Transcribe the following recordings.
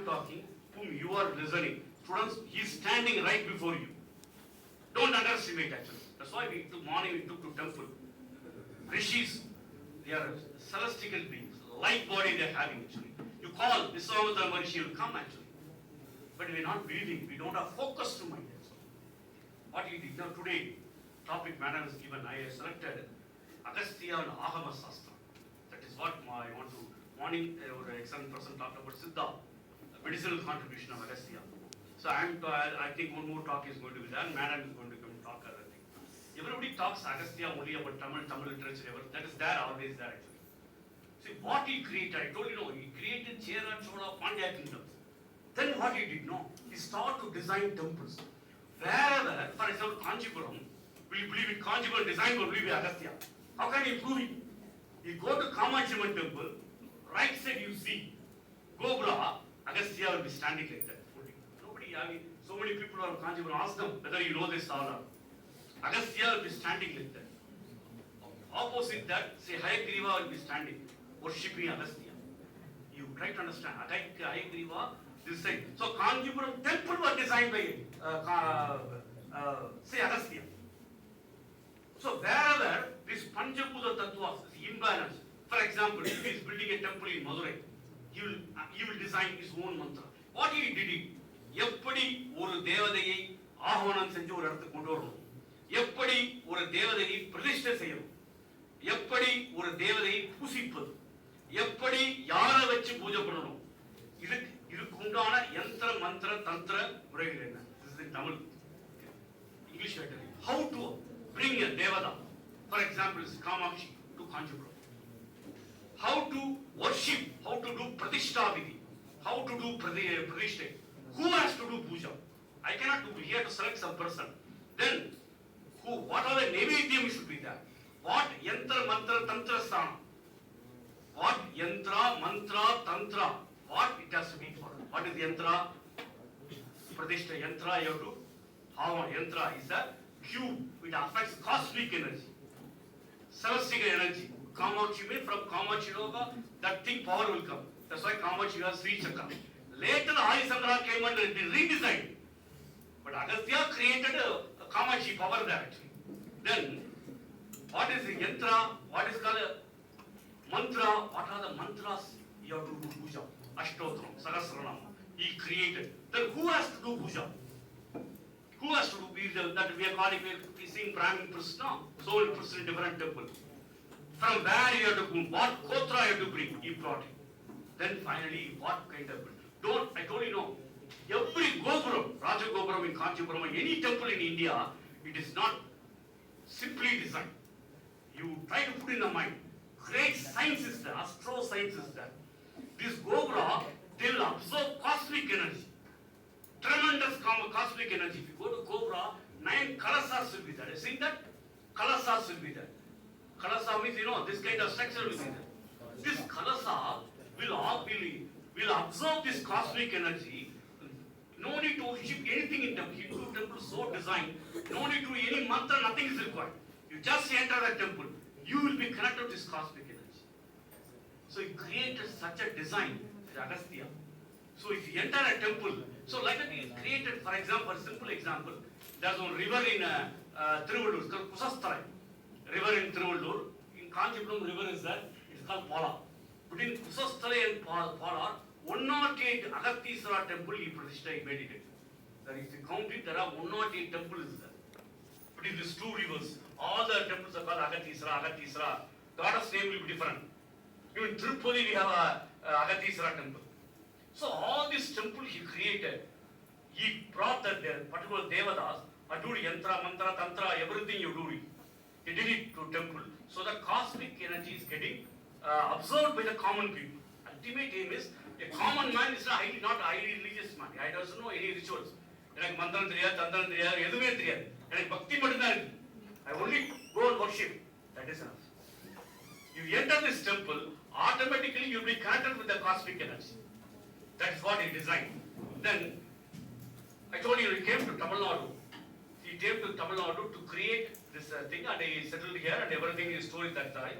talking, whom you are listening. Students, he is standing right before you. Don't underestimate actually. That's why we took morning, we took to temple. Rishis, they are celestial beings, light body they are having actually. You call Vishwamitra Maharishi, will come actually. But we are not believing, we don't have focus to mind. What he did now today, topic madam is given, I have selected Agastya and Agama Sastra. That is what I want to, morning our excellent person talked about Siddha, medicinal contribution of Agastya. So I think one more talk is going to be done, madam is going to come and talk other thing. Everybody talks Agastya only about Tamil literature, that is there, always there actually. See what he created, I told you, no, he created Chera, Chola, Pandya kingdoms. Then what he did, no, he started to design temples. Wherever, for example, Kanchipuram, will you believe it? Kanchipuram design will believe Agastya. How can you prove it? You go to Kamachiamman temple, right side you see Gobra, Agastya will be standing like that. Nobody, I mean, so many people are Kanchipuram, ask them whether you know this or not. Agastya will be standing like that. Opposite that, say Hayagriva will be standing, worshipping Agastya. You try to understand, Hayagriva, this side. So Kanchipuram temple was designed by say Agastya. So wherever this Panchabhuta Tattvas is imbalance, for example, if he is building a temple in Madurai, he will design his own mantra. What he did it? எப்படி ஒரு தேவதையை ஆஹ்வானம் செஞ்சு ஒரு இடத்துக்கு கொண்டு வரணும், எப்படி ஒரு தேவதையை பிரதிஷ்டை செய்யணும், எப்படி ஒரு தேவதையை பூசிப்பது, எப்படி யாரை வச்சு பூஜை பண்ணணும், இதுக்கு உண்டான யந்திர மந்திர தந்திர முறைகள் என்ன? This is in Tamil. English I tell you. How to bring a devada, for example, Kamakshi to Kanchipuram. How to worship, how to do pratishta vidhi, how to do pratishta. Who has to do puja? I cannot do. He has to select some person. Then, what are the nevedyam should be there? What yantra, mantra, tantra sthana? What yantra, mantra, tantra? What it has to be for? What is yantra? Pratishta yantra, you have to. How yantra is a cube. It affects cosmic energy, celestial energy. Kamakshi means from Kamakshi Loka, that thing power will come. That's why Kamakshi has Sri Chakra. Later, Harisandra came and redesigned. But Agastya created a Kamakshi power there actually. Then, what is the yantra? What is called a mantra? What are the mantras? You have to do puja. Ashtotram, Sahasranama. He created. Then who has to do puja? Who has to do that we are calling, we sing Brahmin Krishna, soul Krishna in different temple. From where you have to come, what kotra you have to bring, he brought it. Then finally, what kind of, I told you no, every Gopuram, Raja Gopuram in Kanchipuram, any temple in India, it is not simply designed. You try to put in the mind, great science is there, astro science is there. This Gopura, they will absorb cosmic energy. Tremendous cosmic energy. If you go to Gopura, 9 kalasas will be there. You see that? Kalasas will be there. Kalasa means, this kind of structure will be there. This kalasa will absorb this cosmic energy. No need to worship anything in temple. Hindu temple so designed. No need to do any mantra, nothing is required. You just enter the temple. You will be connected to this cosmic energy. So he created such a design, Agastya. So if you enter a temple, so like that he created, for example, a simple example, there's one river in Tiruvallur, it's called Kusastharai. River in Tiruvallur, in Kanchipuram river is there, it's called Pala. Between Kusastharai and Pala, 108 Agatheswara temple he Pratishtha made it. That if you count it, there are 108 temples there. Between these two rivers, all the temples are called Agatheswara. Goddess name will be different. Even in Tirupati we have a Agatheswara temple. So all this temple he created, he brought the particular devadas, do yantra, mantra, tantra, everything you do it. He did it to temple. So the cosmic energy is getting absorbed by the common people. Ultimate aim is, a common man is not highly religious man. He doesn't know any rituals. Like mantram thriyad, tantram thriyad, edume thriyad. Like bhakti mattam. I only go and worship. That is enough. You enter this temple, automatically you will be connected with the cosmic energy. That is what he designed. Then, I told you, he came to Tamil Nadu. He came to Tamil Nadu to create this thing, and he settled here and everything is stored that time.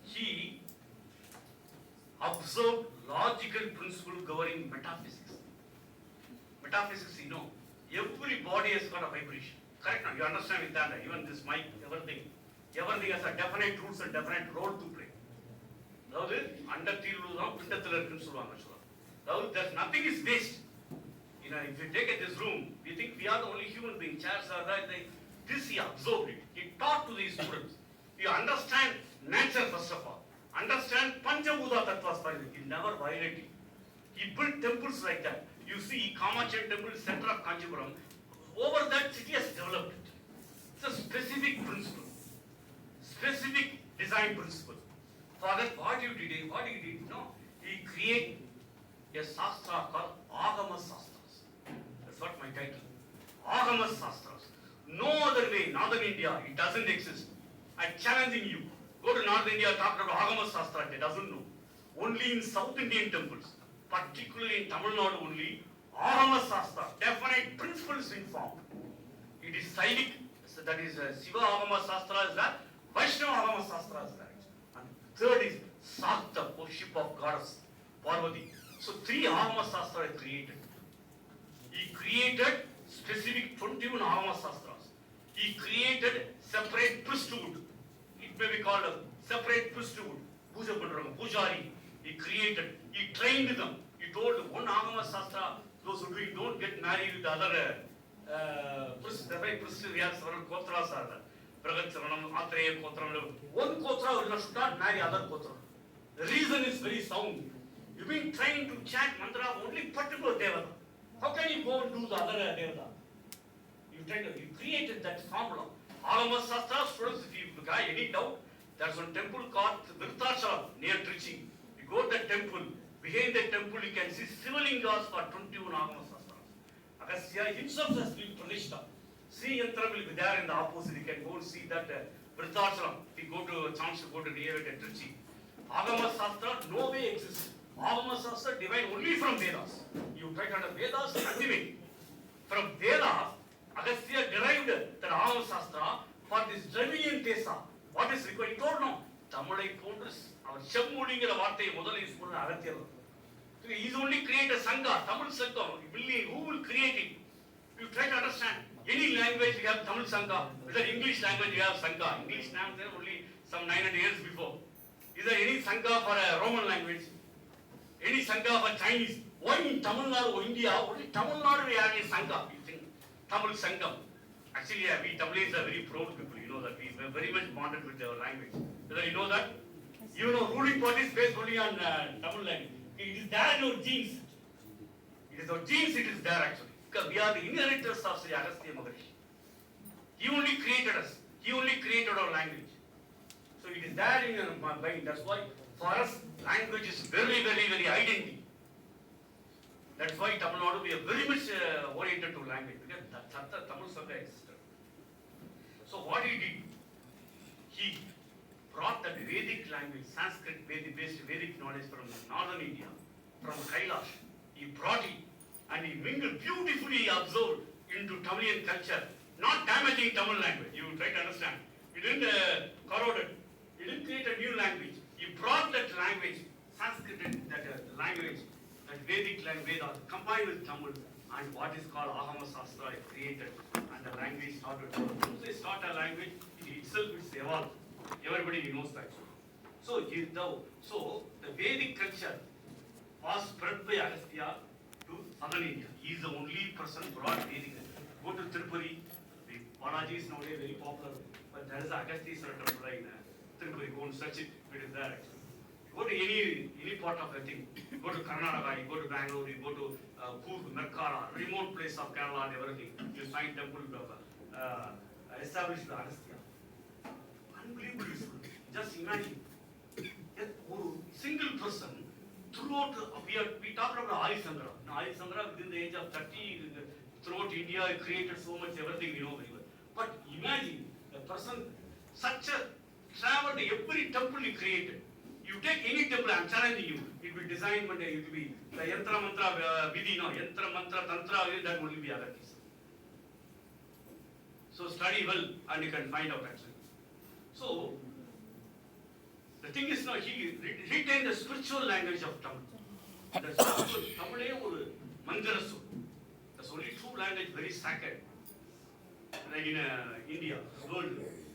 He observed logical principle governing metaphysics. Metaphysics, you know, every body has got a vibration. Correct now? You understand with that? Even this mic, everything has a definite rules and definite role to play. அதாவது அண்டத்தில் உள்ளதான் பிண்டத்தில் இருக்குன்னு சொல்லுவாங்க. There's nothing is waste. You know, if you take at this room, we think we are the only human being. Chairs are there. This he absorbed it. He taught to these students. You understand nature first of all. Understand Panchabhuta Tattvas. He never violated it. He built temples like that. You see, Kamachan temple, center of Kanchipuram. Over that city has developed it. It's a specific principle, specific design principle. For that, what you did? No, he created a sastra called Agama Sastras. That's what my title. Agama Sastras. No other way, Northern India, it doesn't exist. I'm challenging you. Go to North India, talk about Agama Sastra, they doesn't know. Only in South Indian temples, particularly in Tamil Nadu only, Agama Sastra, definite principles informed. It is Saivic, so that is Shiva Agama Sastra is that, Vaishnava Agama Sastra is that. And third is Sakta, worship of goddess, Parvati. So 3 Agama Sastra are created. He created specific 21 Agama Sastras. He created separate priesthood. It may be called a separate priesthood. Puja Pandram, Pujari. He created, he trained them. He told one Agama Sastra, those who don't get married with other priests, the way priests, we have several Kotras are there. Bragacharanam, Atreya Kotram. One Kotra should not marry other Kotra. The reason is very sound. You've been trained to chant mantra only particular Devata. How can you go and do the other Devata? You created that formula. Agama Sastra students, if you have any doubt, there's one temple called Virthachalam near Trichy. You go to the temple, behind the temple you can see Sivalingas for 21 Agama Sastras. Agastya himself has been Pranishta. Sri Yantram will be there in the opposite. You can go and see that Virthachalam. If you go to a chance to go to near it at Trichy. Agama Sastra no way exists. Agama Sastra divine only from Vedas. You try to understand Vedas ultimate. From Vedas, Agastya derived that Agama Sastra for this Dravidian Tesa. What is required? You don't know. Tamilai Pondus, our Shammulinga Vate, Modal is for Agastya. He's only created a Sangha, Tamil Sangha. Who will create it? You try to understand. Any language you have Tamil Sangha. Whether English language you have Sangha. English language only some 900 years before. Is there any Sangha for a Roman language? Any Sangha for Chinese? Why in Tamil Nadu or India? Only Tamil Nadu we have a Sangha. You think Tamil Sangam. Actually, we Tamils are very proud people. You know that we are very much bonded with our language. Whether you know that? You know, ruling party is based only on Tamil language. It is there in our genes. It is our genes. It is there actually. Because we are the inheritors of Sri Agastya Maharishi. He only created us. He only created our language. So it is there in our mind. That's why for us language is very, very, very identity. That's why Tamil Nadu we are very much oriented to language because that's the Tamil Sangha existed. So what he did, he brought that Vedic language, Sanskrit based Vedic knowledge from northern India, from Kailash. He brought it and he mingled beautifully absorbed into Tamilian culture, not damaging Tamil language. You try to understand. He didn't corrode it. He didn't create a new language. He brought that language, Sanskrit, that language, that Vedic language, combined with Tamil, and what is called Agama Sastra is created, and the language started. Once they start a language, it itself is evolved. Everybody knows that. So the Vedic culture was spread by Agastya to southern India. He is the only person who brought Vedic. Go to Tirupati. Balaji is nowadays very popular, but there is Agastya temple in Tirupati. Go and search it. It is there actually. Go to any part of the thing. Go to Karnataka, you go to Bangalore, you go to Coorg, Merkara, remote place of Kerala and everything. You find temple established by Agastya. Unbelievable useful. Just imagine. A single person throughout, we talked about Arisandra. Now Arisandra within the age of 30, throughout India created so much everything we know very well. But imagine a person, such a traveled every temple he created. You take any temple, I'm challenging you, it will design one day, it will be the Yantra Mantra Vidhi, no, Yantra Mantra Tantra, that will be Agastya. So study well and you can find out actually. So, the thing is now, he retained the spiritual language of Tamil. The Tamil ஒரு மந்திர சொல். There's only two language very sacred. Like in India, world,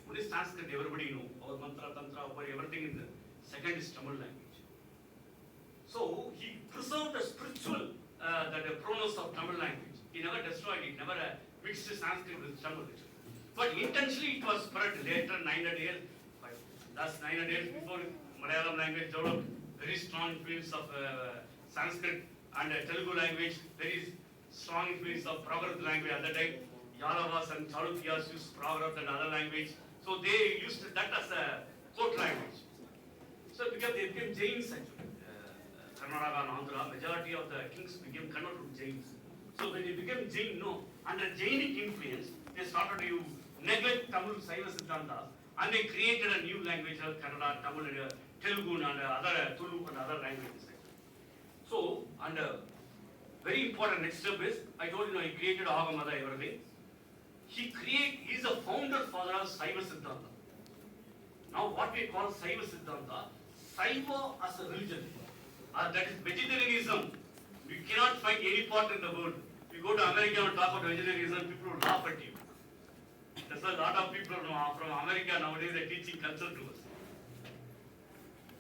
one is Sanskrit, everybody know. Our mantra, tantra, everything in the second is Tamil language. So he preserved the spiritual, the pronouns of Tamil language. He never destroyed it, never mixed Sanskrit with Tamil. But intentionally it was spread later, 900 years. That's 900 years before Malayalam language developed. Very strong influence of Sanskrit and Telugu language. Very strong influence of Prakrit language at that time. Yalavas and Chalukyas used Prakrit and other language. So they used that as a court language. So because they became Jains actually. Karnataka and Andhra, majority of the kings became converted to Jains. So when they became Jain, under Jainic influence, they started to neglect Tamil Saiva Siddhanta and they created a new language of Kannada, Tamil, Telugu and other Tulu and other languages. So, and very important next step is, I told you, he created Agamada, everything. He is a founder father of Saiva Siddhanta. Now what we call Saiva Siddhanta, Saiva as a religion, that is vegetarianism. You cannot find any part in the world. You go to America and talk about vegetarianism, people will laugh at you. That's why a lot of people from America nowadays are teaching culture to us.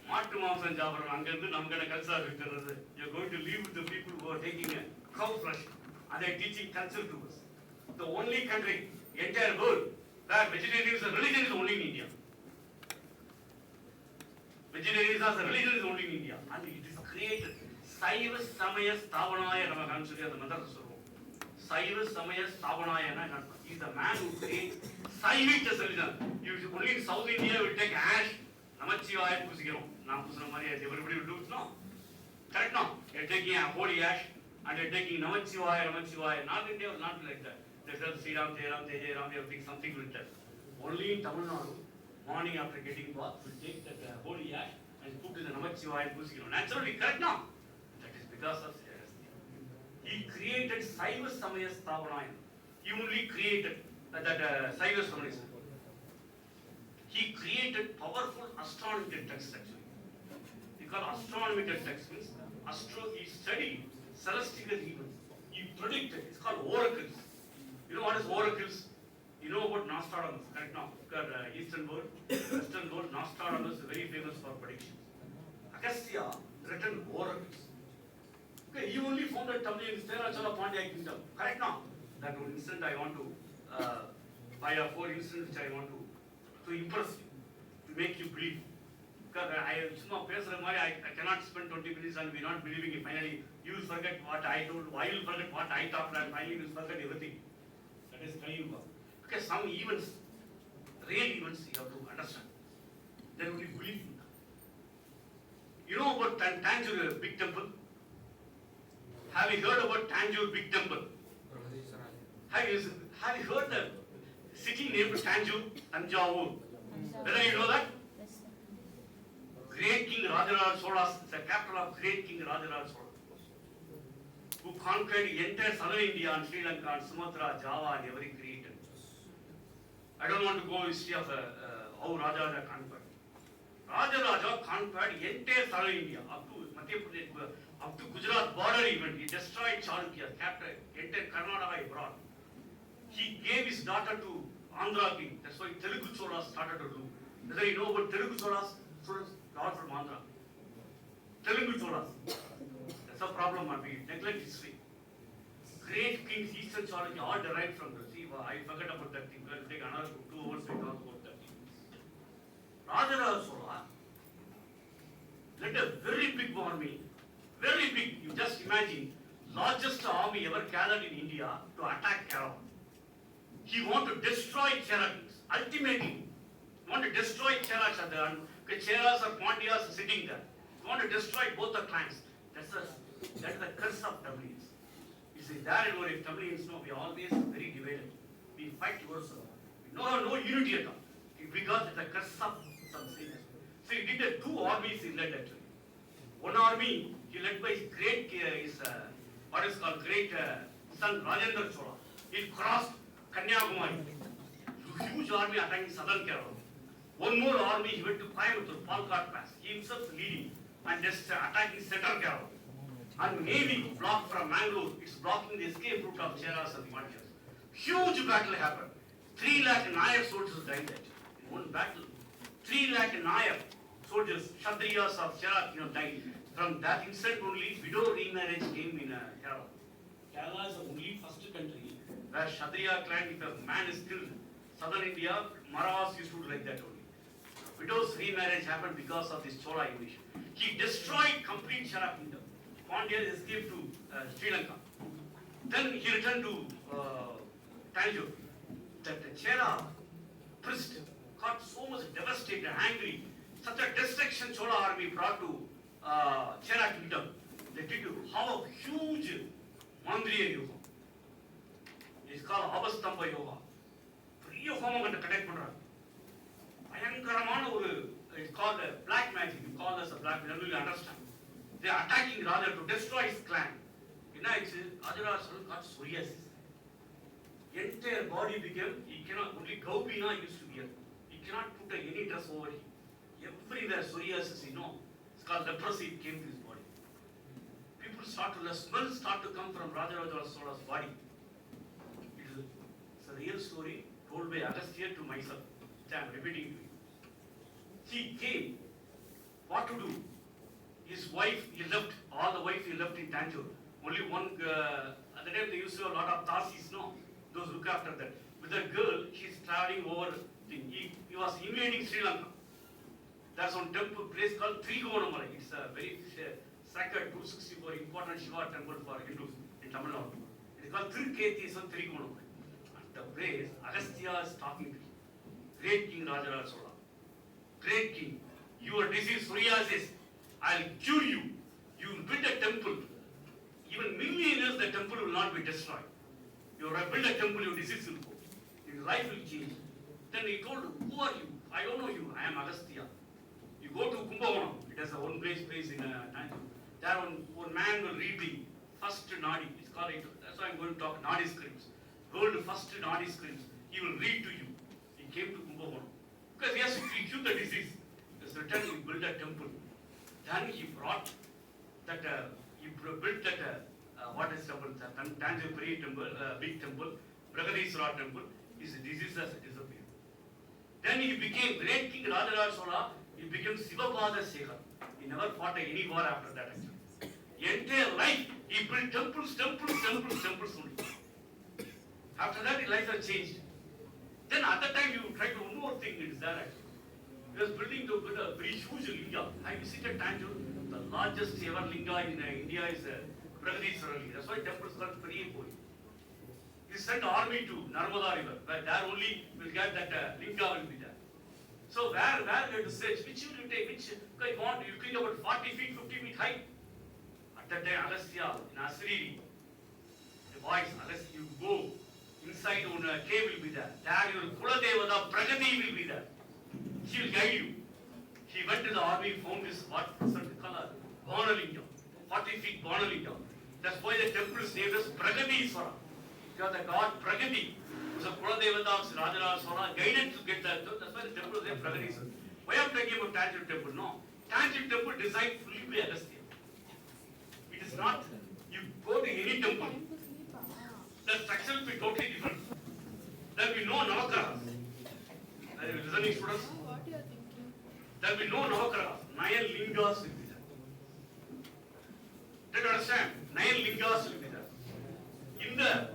மாட்டு மாംசம் சாப்பிடுறோம், அங்கிருந்து நமக்கான culture இருக்கிறது. You're going to live with the people who are taking a cow flesh and they're teaching culture to us. The only country, entire world, where vegetarianism religion is only in India. Vegetarianism as a religion is only in India, and it is created. Saiva Samaya Sthavanaya Namaha சொல்லி அந்த மந்திரத்தை சொல்லுவோம். Saiva Samaya Sthavanaya is the man who creates Saivic as a religion. You only in South India will take ash, Namachivaya பூசிக்கிறோம். நான் பூசுற மாதிரி everybody will do it, no? Correct, no? You're taking a holy ash and you're taking Namachivaya, Namachivaya. Not India, not like that. They say Sri Ram, Jai Ram, Jai Jai Ram, everything, something will tell. Only in Tamil Nadu, morning after getting bath, we'll take that holy ash and put in the Namachivaya பூசிக்கிறோம். Naturally, correct, no? That is because of he created Saiva Samaya Sthavanaya. He only created that Saiva Samaya. He created powerful astronomical texts actually. Because astronomical text means he studied celestial events. He predicted. It's called oracles. You know what is oracles? You know about Nostradamus, correct now? Because Eastern world, Western world, Nostradamus is very famous for predictions. Agastya written oracles. Okay, he only founded Tamil in Sterachala Pandya kingdom. Correct now? That one instant I want to, 5 or 4 instances which I want to impress you, to make you believe. Because I cannot spend 20 minutes and be not believing it. Finally, you will forget what I told, I will forget what I thought, and finally you will forget everything. That is Kaliyuga. Because some events, real events, you have to understand. Then only believe in them. You know about Tanjore big temple? Have you heard about Tanjore big temple? Have you heard the city named Tanjore, Tanjavur? Whether you know that? Great King Rajaraj Chola, the capital of great King Rajaraj Chola, who conquered entire southern India and Sri Lanka and Sumatra, Java and every created. I don't want to go history of how Rajaraja conquered. Rajaraja conquered entire southern India up to Madhya Pradesh, up to Gujarat border even. He destroyed Chalukya, captured entire Karnataka he brought. He gave his daughter to Andhra king. That's why Telugu Cholas started to rule. Whether you know about Telugu Cholas, all from Andhra. Telugu Cholas. That's a problem, we neglect history. Great kings, Eastern Chalukya, all derived from the sea. I forget about that thing. We'll take another 2 hours to talk about that thing. Rajaraja Chola led a very big army. Very big. You just imagine, largest army ever gathered in India to attack Kerala. He wanted to destroy Cheras. Ultimately, he wanted to destroy Cheras. Cheras or Pandyas sitting there. He wanted to destroy both the clans. That's the curse of Tamilians. You see, that is where if Tamilians know, we are always very divided. We fight yourself. No unity at all. Because it's the curse of some sinners. So he did 2 armies he led actually. One army he led by his great, what is called great son Rajendra Chola. He crossed Kanyakumari. Huge army attacking southern Kerala. One more army he went to Coimbatore, Palkot Pass. He himself leading and just attacking central Kerala. And Navy blocked from Mangalore. It's blocking the escape route of Cheras and the Madhyas. Huge battle happened. 3 lakh Nair soldiers died that in one battle. 3 lakh Nair soldiers, Kshatriyas of Chera, died. From that incident only, widow remarriage came in Kerala. Kerala is the only first country where Kshatriya clan, if a man is killed, southern India, Maravas used to do like that only. Widow's remarriage happened because of this Chola invasion. He destroyed complete Chera kingdom. Pandya escaped to Sri Lanka. Then he returned to Tanjore. That Chera priest got so much devastated, angry. Such a destruction Chola army brought to Chera kingdom. They did have a huge Mandriya Yoga. It's called Avastamba Yoga. Free of home and connect Pandra. It's called black magic. You call us a black magic. You understand. They are attacking Raja to destroy his clan. Raja got psoriasis. Entire body became, he cannot, only Gaubina used to wear. He cannot put any dress over him. Everywhere psoriasis, it's called leprosy, it came to his body. People smells start to come from Raja Sola's body. It's a real story told by Agastya to myself. I am repeating to you. He came, what to do? His wife, he left, all the wife he left in Tanjore. Only one, at the time they used to have a lot of Tasis, those look after that. With a girl, she's traveling over, he was invading Sri Lanka. There's one temple place called Trigonamala. It's a very sacred 264 important Shiva temple for Hindus in Tamil Nadu. It's called Tirukethiswar Trigonamala. At the place, Agastya is talking to him. Great King Rajaraj Sola. Great King, your disease psoriasis, I'll cure you. You will build a temple. Even million years the temple will not be destroyed. You build a temple, your disease will go. Your life will change. Then he told, who are you? I don't know you. I am Agastya. You go to Kumbhakonam. It has a one place in Tanjore. There one man will read the first Nadi. It's called it. That's why I'm going to talk Nadi scripts. World first Nadi scripts. He will read to you. He came to Kumbhakonam. Because he has to cure the disease. He returned, he built a temple. Then he brought that, he built that, what is temple? Tanjore temple, big temple, Bragadiswara temple. His disease has disappeared. Then he became great King Rajaraj Sola. He became Sivapada Sekhar. He never fought any war after that. Entire life, he built temples only. After that, his life has changed. Then at that time, you try to one more thing is there actually. He was building to build a very huge linga. I visited Tanjore. The largest ever linga in India is Bragadiswara Linga. That's why temple is called Periyapoi. He sent army to Narmada River, where there only will get that linga will be there. So where we have to search, which will you take, which you want, you think about 40 feet, 50 feet high. At that time, Agastya, in Asiriri, the boys, Agastya, you go, inside on a cave will be there. There your Kuladevada, Pragati will be there. She will guide you. He went to the army, found this, what certain color, Bonalingam, 40 feet Bonalingam. That's why the temple is named as Pragadiswara. Because the god Pragati, who's a Kuladevada of Rajaraj Sola, guided to get that. That's why the temple is named Pragadiswara. Why am I talking about Tanjore temple? No. Tanjore temple designed fully by Agastya. It is not, you go to any temple, the structure will be totally different. There will be no Navagraha. Are you listening, students? What you are thinking? There will be no Navagraha. 9 lingas will be there. Do you understand? 9 lingas will be there. In the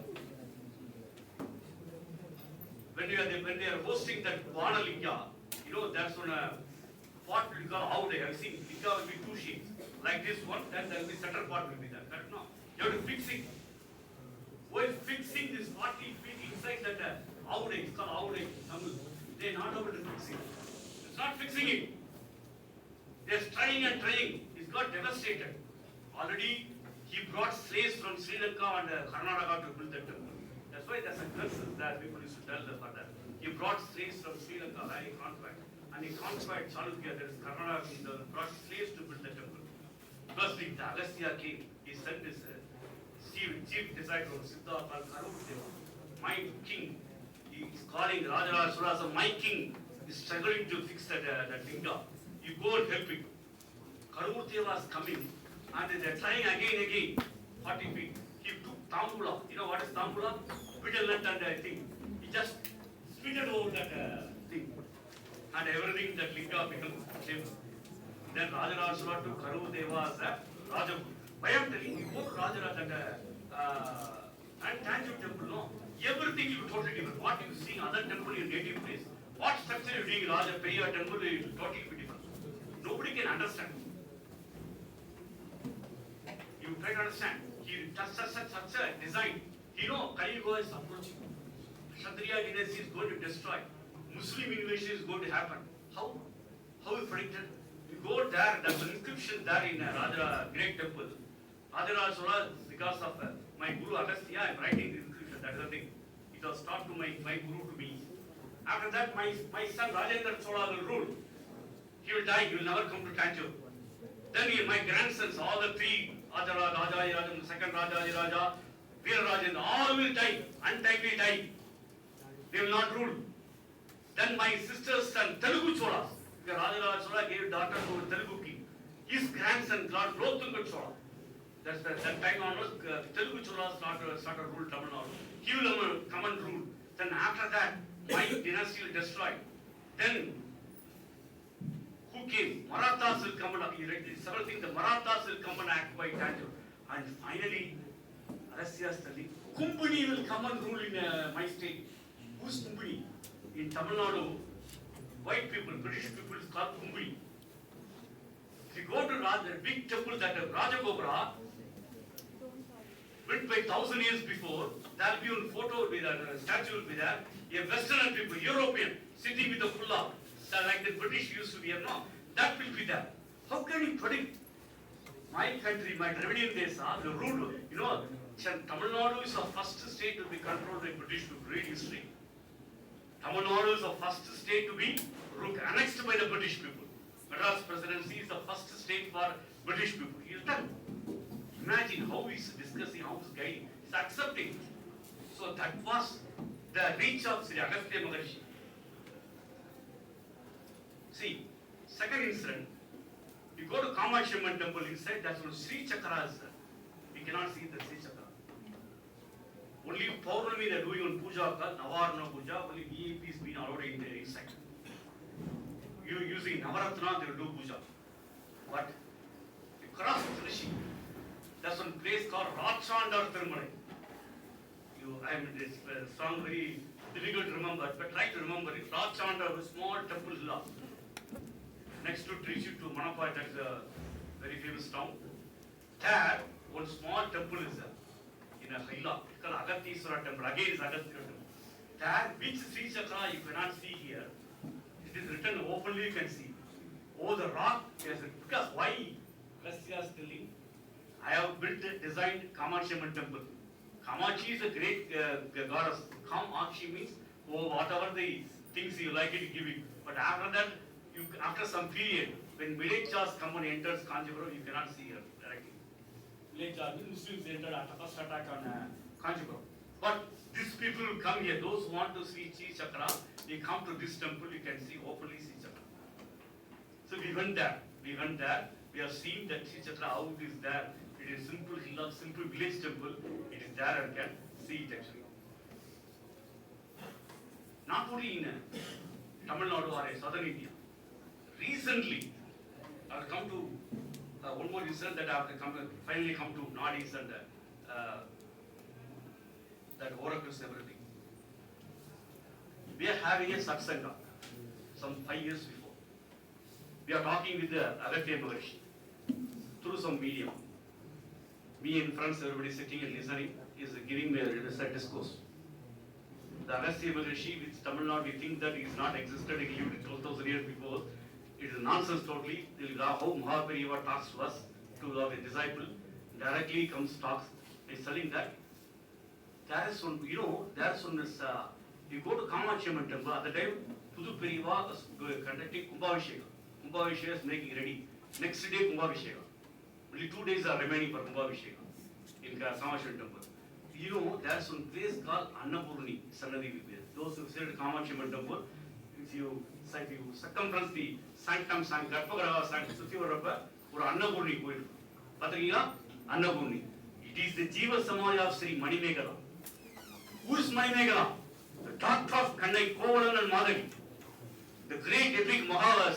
when they are hosting that Vana Linga, that's on a pot will call how they have seen. Linga will be 2 shapes. Like this one, then there will be center pot will be there. Correct? No. You have to fix it. While fixing this 40 feet inside that Aude, it's called Aude, Tamil, they are not able to fix it. It's not fixing it. They are trying and trying. It's got devastated. Already he brought slaves from Sri Lanka and Karnataka to build that temple. That's why there's a curse that people used to tell the father. He brought slaves from Sri Lanka, where he conquered. And he conquered Chalukya, that is Karnataka, he brought slaves to build the temple. First, the Agastya came, he sent his chief disciple Siddha called Karumdeva, my king. He is calling Rajaraj Sola as my king. He is struggling to fix that linga. You go and help him. Karumdeva is coming. And they're trying again, 40 feet. He took Tambula. You know what is Tambula? Middle net and I think he just spitted over that thing. And everything that Linga became shame. Then Rajarajasura took Karu Deva as a Rajapu. Why I'm telling you, go to Rajaraj and Tanjore temple, no. Everything you totally different. What you see other temple in native place, what structure you doing Raja Periya temple is totally different. Nobody can understand. You try to understand. He does such a design. You know, Kaliuga is approaching. Kshatriya dynasty is going to destroy. Muslim invasion is going to happen. How? How is predicted? You go there, there's an inscription there in Raja Great Temple. Rajarajasura, because of my Guru Agastya, I'm writing this inscription. That is the thing. It was taught to my Guru to me. After that, my son Rajendra Chola will rule. He will die. He will never come to Tanjore. Then my grandsons, all the three, Rajarajirajam, the second Rajajiraja, Veerarajendra, all will die. Untimely die. They will not rule. Then my sister's son, Telugu Chola. Rajaraj Chola gave daughter to Telugu king. His grandson, Lord Lotunga Chola. That's that time onwards, Telugu Chola started rule Tamil Nadu. He will come and rule. Then after that, my dynasty will destroy. Then who came? Marathas will come and he read several things. The Marathas will come and act by Tanjore. And finally, Agastya is telling, Kumbini will come and rule in my state. Who's Kumbini? In Tamil Nadu, white people, British people is called Kumbini. If you go to the big temple that Rajagopura, built by 1,000 years before, there will be a photo with a statue will be there. A Western people, European, sitting with a pulla, like the British used to be, no, that will be there. How can you predict? My country, my Dravidian days, the rule, you know, Tamil Nadu is the first state to be controlled by British people. Read history. Tamil Nadu is the first state to be annexed by the British people. Madras presidency is the first state for British people. He is done. Imagine how he is discussing, how he is guiding, he is accepting. So that was the reach of Sri Agastya Maharshi. See, second incident, you go to Kamakshi Amman temple inside, that's one Sri Chakra is there. We cannot see the Sri Chakra. Only Paurami they are doing on puja, Navarna puja, only VIPs being allowed in there inside. You using Navaratna, they will do puja. But you cross Rishi. That's one place called Rachandar Thirumalai. This song very difficult to remember, but try to remember it. Rachandar, a small temple hill. Next to Trichy to Manappa, that's a very famous town. There, one small temple is there. In a Haila, it's called Agatheswara temple. Again, is Agastya temple. There, which Sri Chakra you cannot see here. It is written openly, you can see. Oh, the rock, yes, because why? Agastya is telling, I have built, designed Kamakshi Amman temple. Kamakshi is a great goddess. Kamakshi means, oh, whatever the things you like it, give it. But after that, after some period, when village chars come and enters Kanchipuram, you cannot see her directly. Village chars, Muslims entered at first attack on Kanchipuram. But these people will come here. Those who want to see Sri Chakra, they come to this temple. You can see openly Sri Chakra. So we went there. We have seen that Sri Chakra, how it is there. It is simple hill, simple village temple. It is there and can see it actually. Not only in Tamil Nadu or southern India. Recently, I have come to one more incident that I have finally come to Nadis and that oracles and everything. We are having a satsanga some 5 years before. We are talking with the Agastya Maharshi through some medium. Me and friends, everybody sitting and listening, is giving me a discourse. The Agastya Maharshi, which Tamil Nadu, we think that is not existed, he lived 12,000 years before. It is nonsense totally. How Mahaperiyava talks to us, to our disciple, directly comes, talks, is telling that. There is one, there's one, you go to Kamakshi Amman temple, at the time, Puduperiva was conducting Kumbhavisheka. Kumbhavisheka is making ready. Next day, Kumbhavisheka. Only 2 days are remaining for Kumbhavisheka in Kamakshi Amman temple. There's one place called Annapurni, Sannadhi. Those who visit Kamakshi Amman temple, if you circumference the sanctum, Garbhagriha sanctum, or Annapurni, பாத்தீங்களா? Annapoorani. It is the Jiva Samadhi of Sri Manimegala. Who is Manimegala? The daughter of Kannai, Kovalan and Madhavi. The great epic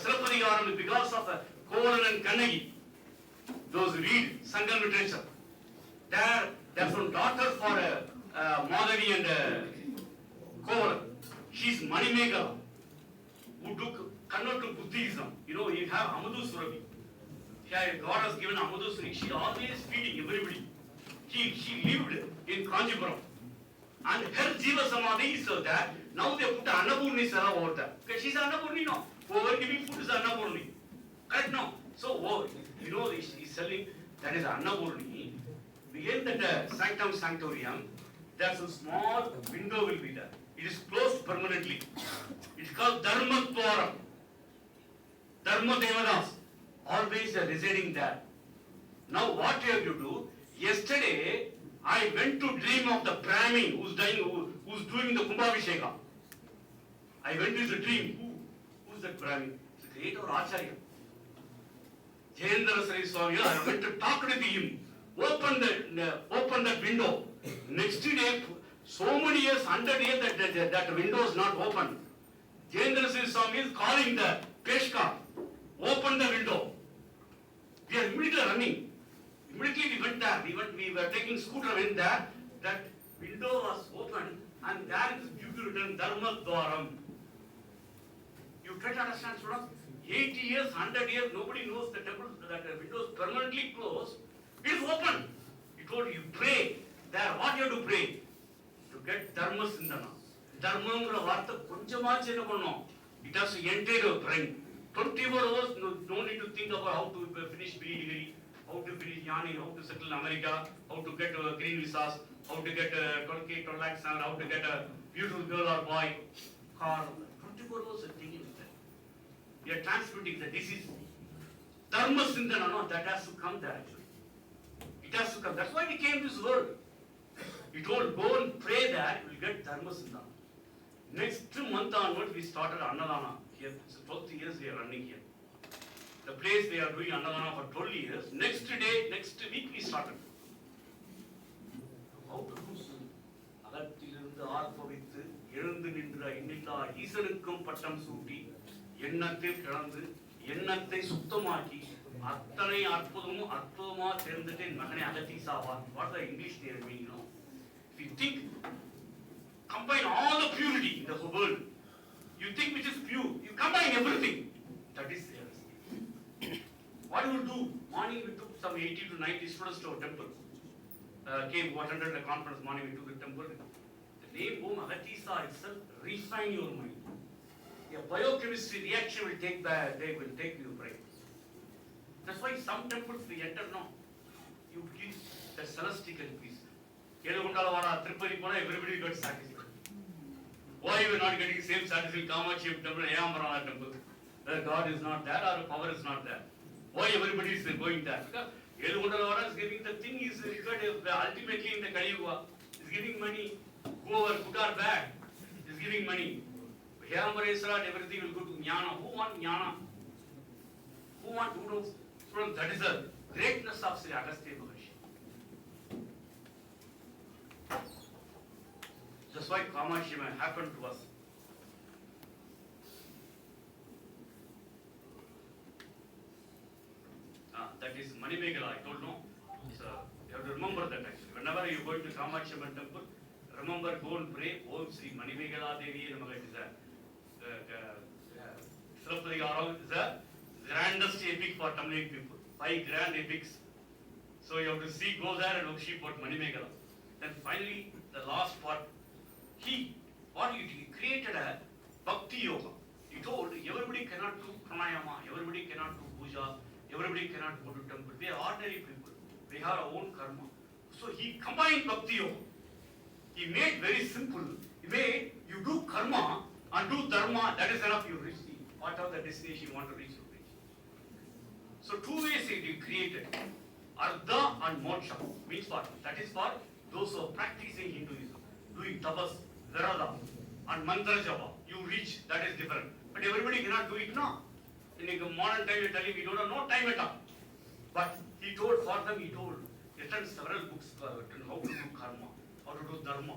Silappadigaram is because of Kovalan and Kannai. Those read Sangam literature. They're from daughter for Madhavi and Kovalan. She's Manimegala, who convert to Buddhism. You know, you have Amadhu Surabi. God has given Amadhu Surabi. She always feeding everybody. She lived in Kanjipuram. And her Jiva Samadhi is so that now they put Annapurni Sara over there. Because she's Annapurni, no. Over giving food is Annapurni. Correct, no? So, you know, he's telling that is Annapurni. Behind that sanctum sanctorium, there's a small window will be there. It is closed permanently. It's called Dharma Dwaram. Dharma Devadas. Always residing there. Now what you have to do? Yesterday, I went to dream of the Brahmin who's doing the Kumbhabhisheka. I went to the dream. Who's that Brahmin? It's a great or Acharya. Jayendra Sari Swami, I went to talk to him. Open that window. Next day, so many years, 100 years that window is not open. Jayendra Sari Swami is calling the Peshka. Open the window. We are immediately running. Immediately we went there. We were taking scooter in there. That window was open, and there is beautiful written Dharma Dwaram. You try to understand, students? 80 years, 100 years, nobody knows the temple that the window is permanently closed. It is open. He told you pray there. What you have to pray? To get Dharma Sindana. Dharma vartha konjamachu enna pannom. It has to enter your brain. 24 hours, no need to think about how to finish BE degree, how to finish Yani, how to settle in America, how to get green visas, how to get 12 lakhs, how to get a beautiful girl or boy, car. 24 hours are thinking of that. We are transmitting the disease. Dharma Sindana, no, that has to come there actually. It has to come. That's why we came to this world. He told, go and pray that, you will get Dharma Sindana. Next month onward, we started Annadana here. So 12 years we are running here. The place they are doing Annadana for 12 years. Next week we started. How to do so? அகத்திலிருந்து ஆர்ப்பவித்து எழுந்து நின்ற இன்னில்லா ஈசனுக்கும் பட்டம் சூட்டி எண்ணத்தில் கிளந்து எண்ணத்தை சுத்தமாக்கி அத்தனை அற்புதமா தேர்ந்துட்டு மகனை அகத்தீசாவா. What the English they are meaning, you know? If you think, combine all the purity in the whole world. You think which is pure, you combine everything. That is there. What you will do? Morning we took some 80 to 90 students to our temple. Came 100 a conference morning we took the temple. The name Om Agatisa itself refine your mind. A biochemistry reaction will take you brain. That's why some temples we enter now. You give the celestial peace. Kelagundala Tripuri Pona, everybody got satisfied. Why you are not getting same satisfaction? Kamachi temple, Ayambarana temple. The God is not there or power is not there. Why everybody is going there? Because Kelagundala is giving the thing is ultimately in the Kaliyuga is giving money. Whoever good or bad is giving money. Ayambarana everything will go to Jnana. Who want Jnana? Who want to know? That is the greatness of Sri Agastya Maharshi. That's why Kamashi happened to us. That is Manimegala, I don't know. So you have to remember that actually. Whenever you go to Kamashi temple, remember, go and pray. Om Sri Manimegala Devi Namaha. It is Silappadigaram is the grandest epic for Tamil people. 5 grand epics. So you have to see, go there and worship what Manimegala. Then finally, the last part, he created a Bhakti Yoga. He told everybody cannot do pranayama, everybody cannot do puja, everybody cannot go to temple. We are ordinary people. We have our own karma. So he combined Bhakti Yoga. He made very simple. He made you do karma and do dharma, that is enough, you reach the whatever the destination you want to reach, you reach. So 2 ways he created. Ardha and moksha means what? That is for those who are practicing Hinduism, doing tapas, virada, and mantra japa. You reach, that is different. But everybody cannot do it now. In a modern time, we tell you we don't have no time at all. But He told written several books written how to do karma, how to do dharma.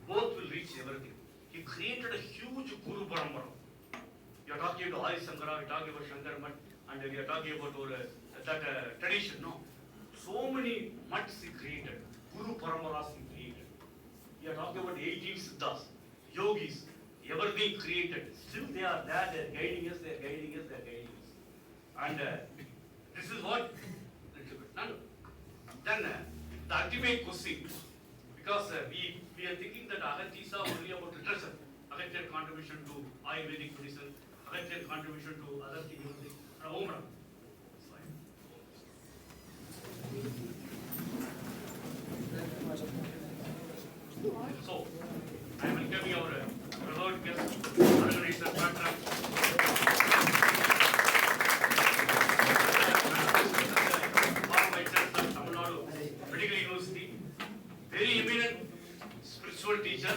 Both will reach everything. He created a huge Guru Parampara. You are talking about Adi Shankara, you are talking about Shankar Mutt, and we are talking about that tradition, no? So many mutts he created, Guru Paramparas he created. We are talking about 18 Siddhas, yogis, everything created. Still they are there, they are guiding us, they are guiding us, they are guiding us. And this is what, then the ultimate question, because we are thinking that Agastya only about literature, Agastya contribution to Ayurvedic medicine, Agastya contribution to other things, Omra. So, I am welcoming our revered guest, organizer, patron. Vice Chancellor, Tamil Nadu Medical University, very eminent spiritual teacher.